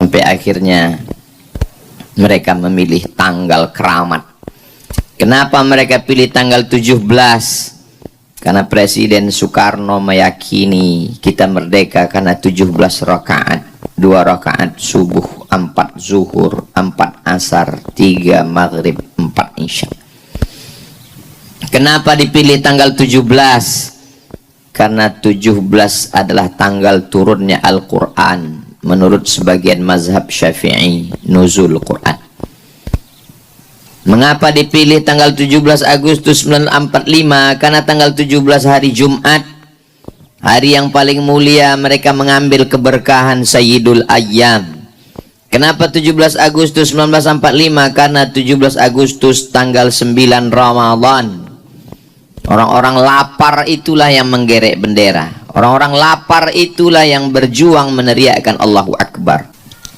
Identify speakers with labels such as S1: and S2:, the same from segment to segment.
S1: Sampai akhirnya mereka memilih tanggal keramat. Kenapa mereka pilih tanggal 17? Karena Presiden Soekarno meyakini kita merdeka karena 17 rakaat. 2 rakaat subuh, 4 zuhur, 4 asar, 3 maghrib, 4 isya. Kenapa dipilih tanggal 17? Karena 17 adalah tanggal turunnya Al-Quran. Menurut sebagian mazhab Syafi'i, nuzul Quran. Mengapa dipilih tanggal 17 Agustus 1945? Karena tanggal 17 hari Jumat, hari yang paling mulia, mereka mengambil keberkahan Sayyidul Ayyam. Kenapa 17 Agustus 1945? Karena 17 Agustus tanggal 9 Ramadan. Orang-orang lapar itulah yang menggerek bendera. Orang-orang lapar itulah yang berjuang meneriakkan Allahu Akbar.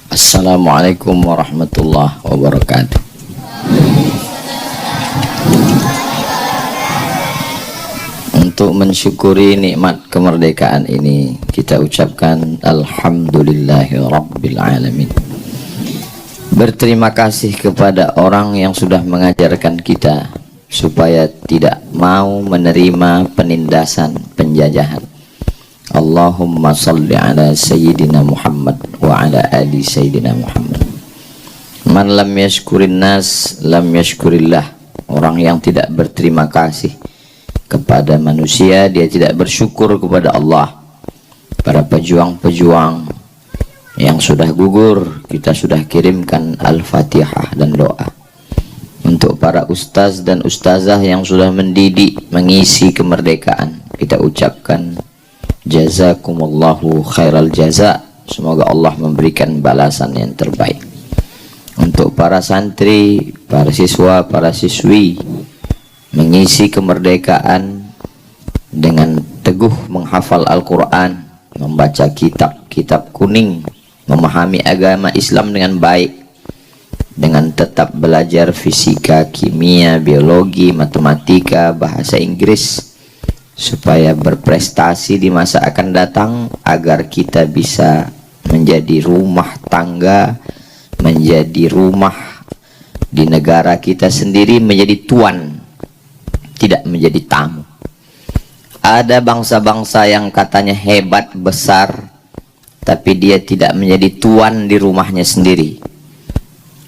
S1: Assalamualaikum warahmatullahi wabarakatuh. Untuk mensyukuri nikmat kemerdekaan ini, kita ucapkan Alhamdulillahi Rabbil Alamin. Berterima kasih kepada orang yang sudah mengajarkan kita supaya tidak mau menerima penindasan, penjajahan. Allahumma salli ala Sayyidina Muhammad wa ala ali Sayyidina Muhammad. Man lam yashkurin nas lam yashkurillah. Orang yang tidak berterima kasih kepada manusia, dia tidak bersyukur kepada Allah. Para pejuang-pejuang yang sudah gugur, kita sudah kirimkan Al-Fatihah dan doa. Untuk para ustaz dan ustazah yang sudah mendidik, mengisi kemerdekaan, kita ucapkan jazakumullahu khairal jaza. Semoga Allah memberikan balasan yang terbaik. Untuk para santri, para siswa, para siswi, mengisi kemerdekaan dengan teguh menghafal Al-Quran, membaca kitab-kitab kuning, memahami agama Islam dengan baik, dengan tetap belajar fisika, kimia, biologi, matematika, bahasa Inggris, supaya berprestasi di masa akan datang, agar kita bisa menjadi rumah tangga, menjadi rumah di negara kita sendiri, menjadi tuan, tidak menjadi tamu. Ada bangsa-bangsa yang katanya hebat, besar, tapi dia tidak menjadi tuan di rumahnya sendiri.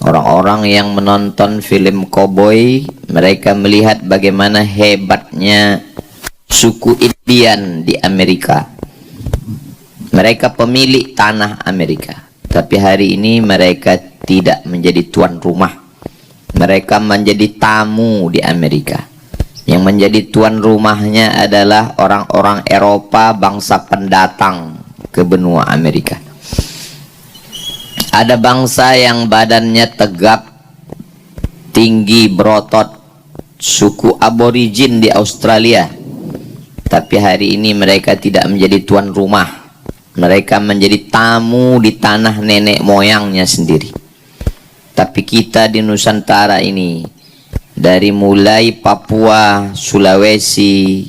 S1: Orang-orang yang menonton film koboi, mereka melihat bagaimana hebatnya suku Indian di Amerika. Mereka pemilik tanah Amerika, tapi hari ini mereka tidak menjadi tuan rumah. Mereka menjadi tamu di Amerika. Yang menjadi tuan rumahnya adalah orang-orang Eropa, bangsa pendatang ke benua Amerika. Ada bangsa yang badannya tegap, tinggi, berotot, suku aborigin di Australia. Tapi hari ini mereka tidak menjadi tuan rumah. Mereka menjadi tamu di tanah nenek moyangnya sendiri. Tapi kita di Nusantara ini, dari mulai Papua, Sulawesi,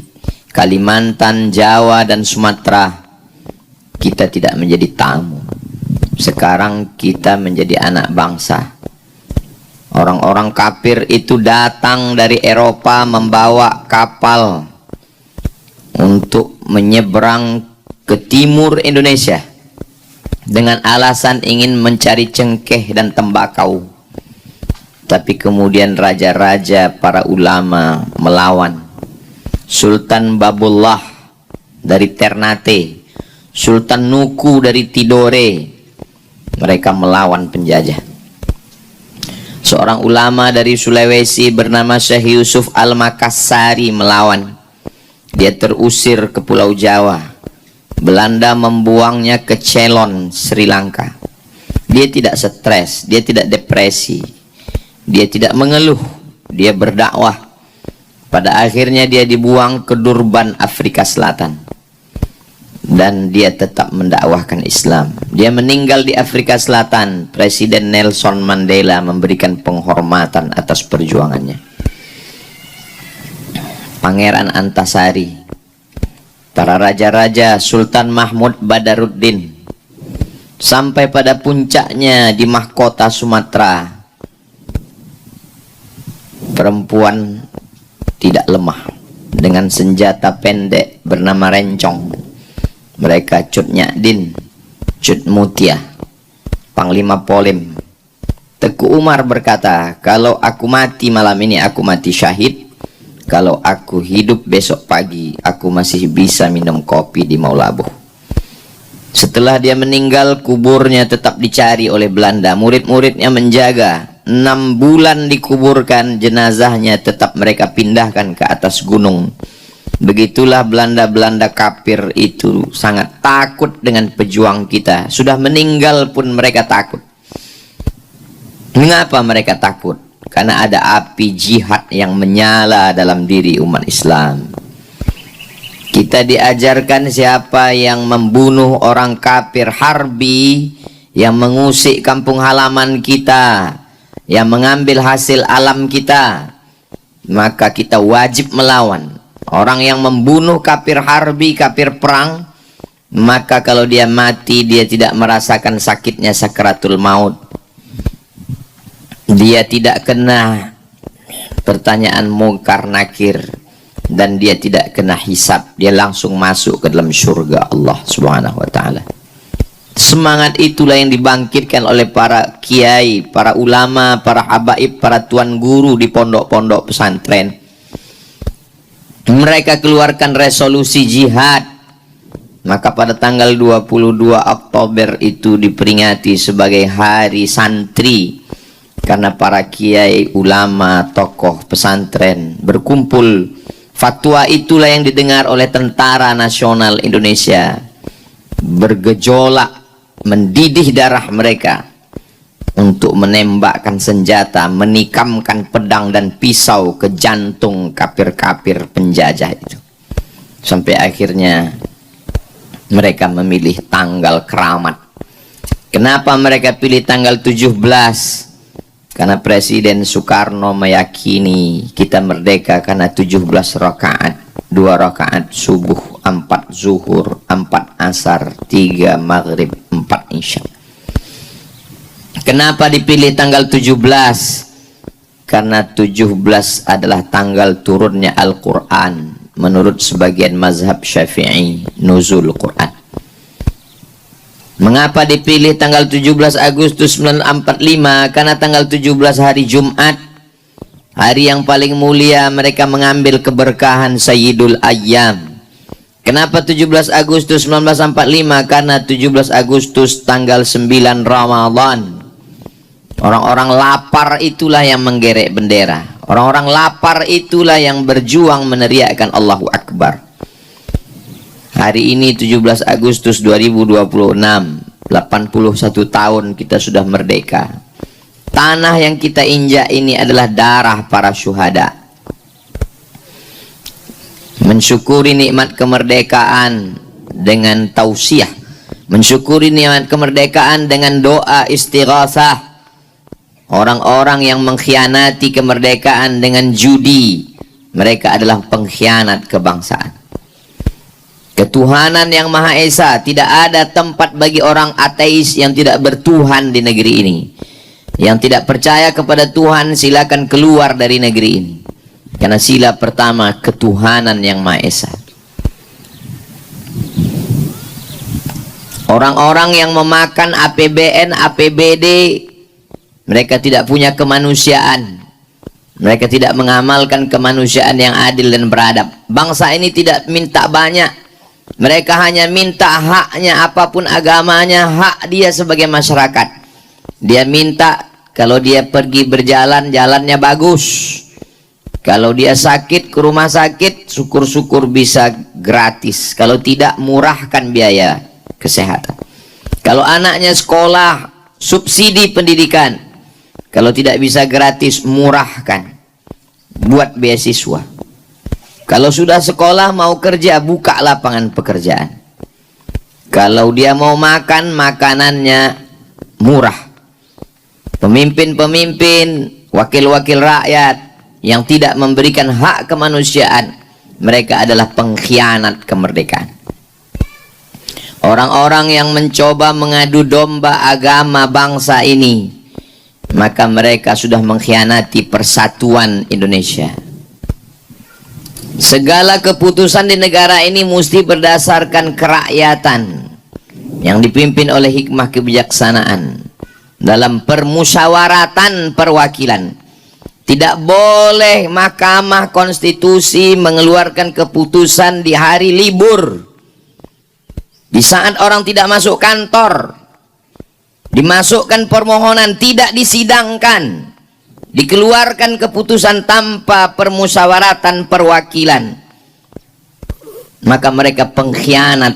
S1: Kalimantan, Jawa, dan Sumatera, kita tidak menjadi tamu. Sekarang kita menjadi anak bangsa. Orang-orang kafir itu datang dari Eropa membawa kapal untuk menyeberang ke timur Indonesia dengan alasan ingin mencari cengkeh dan tembakau. Tapi kemudian raja-raja, para ulama melawan. Sultan Babullah dari Ternate, Sultan Nuku dari Tidore, mereka melawan penjajah. Seorang ulama dari Sulawesi bernama Syekh Yusuf Al-Makassari melawan. Dia terusir ke Pulau Jawa. Belanda membuangnya ke Ceylon, Sri Lanka. Dia tidak stres, dia tidak depresi, dia tidak mengeluh, dia berdakwah. Pada akhirnya dia dibuang ke Durban, Afrika Selatan. Dan dia tetap mendakwahkan Islam. Dia meninggal di Afrika Selatan. Presiden Nelson Mandela memberikan penghormatan atas perjuangannya. Pangeran Antasari, para raja-raja, Sultan Mahmud Badaruddin, sampai pada puncaknya di mahkota Sumatera. Perempuan tidak lemah dengan senjata pendek bernama rencong. Mereka Cut Nyadin, Cut Mutia, Panglima Polim. Teku Umar berkata, kalau aku mati malam ini aku mati syahid. Kalau aku hidup besok pagi aku masih bisa minum kopi di Maulabuh. Setelah dia meninggal, kuburnya tetap dicari oleh Belanda. Murid-muridnya menjaga. 6 bulan dikuburkan, jenazahnya tetap mereka pindahkan ke atas gunung. Begitulah Belanda-Belanda kafir itu sangat takut dengan pejuang kita. Sudah meninggal pun mereka takut. Mengapa mereka takut? Karena ada api jihad yang menyala dalam diri umat Islam. Kita diajarkan siapa yang membunuh orang kafir harbi, yang mengusik kampung halaman kita, yang mengambil hasil alam kita, maka kita wajib melawan. Orang yang membunuh kafir harbi, kafir perang, maka kalau dia mati dia tidak merasakan sakitnya sakaratul maut. Dia tidak kena pertanyaan mungkar nakir, dan dia tidak kena hisab. Dia langsung masuk ke dalam surga Allah Subhanahu wa ta'ala. Semangat itulah yang dibangkitkan oleh para kiai, para ulama, para habaib, para tuan guru di pondok-pondok pesantren. Mereka keluarkan resolusi jihad. Maka pada tanggal 22 Oktober itu diperingati sebagai hari santri, karena para kiai, ulama, tokoh pesantren berkumpul. Fatwa itulah yang didengar oleh Tentara Nasional Indonesia, bergejolak, mendidih darah mereka untuk menembakkan senjata, menikamkan pedang dan pisau ke jantung kafir-kafir penjajah itu. Sampai akhirnya mereka memilih tanggal keramat. Kenapa mereka pilih tanggal 17? Karena Presiden Soekarno meyakini kita merdeka karena 17 rakaat, 2 rakaat subuh, 4 zuhur, 4 asar, 3 maghrib, 4 isya. Kenapa dipilih tanggal 17? Karena 17 adalah tanggal turunnya Al-Quran. Menurut sebagian mazhab Syafi'i, nuzul Quran. Mengapa dipilih tanggal 17 Agustus 1945? Karena tanggal 17 hari Jumat, hari yang paling mulia, mereka mengambil keberkahan Sayyidul Ayyam. Kenapa 17 Agustus 1945? Karena 17 Agustus tanggal 9 Ramadan. Orang-orang lapar itulah yang menggerek bendera. Orang-orang lapar itulah yang berjuang meneriakkan Allahu Akbar. Hari ini 17 Agustus 2026, 81 tahun kita sudah merdeka. Tanah yang kita injak ini adalah darah para syuhada. Mensyukuri nikmat kemerdekaan dengan tausiah, mensyukuri nikmat kemerdekaan dengan doa istighasah. Orang-orang yang mengkhianati kemerdekaan dengan judi, mereka adalah pengkhianat kebangsaan. Ketuhanan yang Maha Esa, tidak ada tempat bagi orang ateis yang tidak bertuhan di negeri ini. Yang tidak percaya kepada Tuhan, silakan keluar dari negeri ini. Karena sila pertama, ketuhanan yang Maha Esa. Orang-orang yang memakan APBN, APBD, mereka tidak punya kemanusiaan. Mereka tidak mengamalkan kemanusiaan yang adil dan beradab. Bangsa ini tidak minta banyak. Mereka hanya minta haknya, apapun agamanya, hak dia sebagai masyarakat. Dia minta kalau dia pergi berjalan, jalannya bagus. Kalau dia sakit ke rumah sakit, syukur-syukur bisa gratis. Kalau tidak, murahkan biaya kesehatan. Kalau anaknya sekolah, subsidi pendidikan. Kalau tidak bisa gratis, murahkan. Buat beasiswa. Kalau sudah sekolah mau kerja, buka lapangan pekerjaan. Kalau dia mau makan, makanannya murah. Pemimpin-pemimpin, wakil-wakil rakyat yang tidak memberikan hak kemanusiaan, mereka adalah pengkhianat kemerdekaan. orang-orang yang mencoba mengadu domba agama bangsa ini, maka mereka sudah mengkhianati persatuan Indonesia. Segala keputusan di negara ini mesti berdasarkan kerakyatan yang dipimpin oleh hikmah kebijaksanaan dalam permusyawaratan perwakilan. Tidak boleh Mahkamah Konstitusi mengeluarkan keputusan di hari libur, di saat orang tidak masuk kantor, dimasukkan permohonan tidak disidangkan, dikeluarkan keputusan tanpa permusyawaratan perwakilan, maka mereka pengkhianat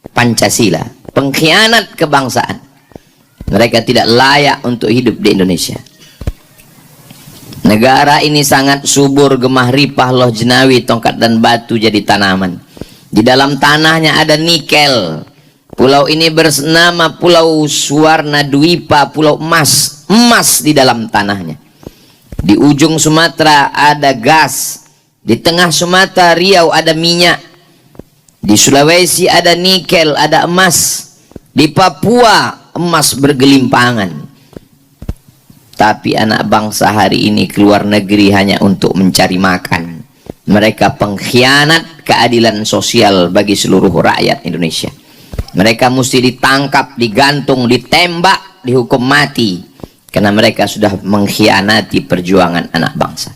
S1: Pancasila, pengkhianat kebangsaan. Mereka tidak layak untuk hidup di Indonesia. Negara ini sangat subur, gemah ripah, loh jenawi, tongkat dan batu jadi tanaman. Di dalam tanahnya ada nikel. Pulau ini bernama Pulau Suwarna Dwipa, pulau emas. Emas di dalam tanahnya. Di ujung Sumatera ada gas. Di tengah Sumatera Riau ada minyak. Di Sulawesi ada nikel, ada emas. Di Papua emas bergelimpangan. Tapi anak bangsa hari ini keluar negeri hanya untuk mencari makan. Mereka pengkhianat keadilan sosial bagi seluruh rakyat Indonesia. Mereka mesti ditangkap, digantung, ditembak, dihukum mati, karena mereka sudah mengkhianati perjuangan anak bangsa.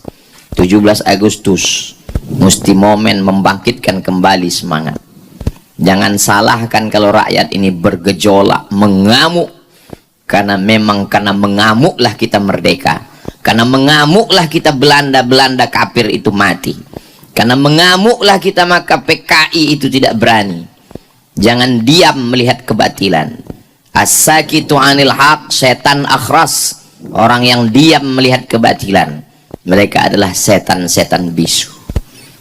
S1: 17 Agustus mesti momen membangkitkan kembali semangat. Jangan salahkan kalau rakyat ini bergejolak, mengamuk, karena memang karena mengamuklah kita merdeka, karena mengamuklah kita Belanda kafir itu mati, karena mengamuklah kita maka PKI itu tidak berani. Jangan diam melihat kebatilan. As-sakitu anil haq setan akhras. Orang yang diam melihat kebatilan, mereka adalah setan-setan bisu.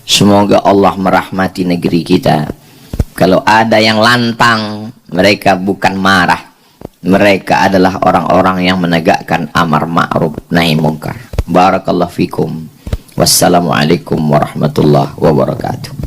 S1: Semoga Allah merahmati negeri kita. Kalau ada yang lantang, mereka bukan marah. Mereka adalah orang-orang yang menegakkan amar ma'ruf nahi munkar. Barakallahu fikum. Wassalamualaikum warahmatullahi wabarakatuh.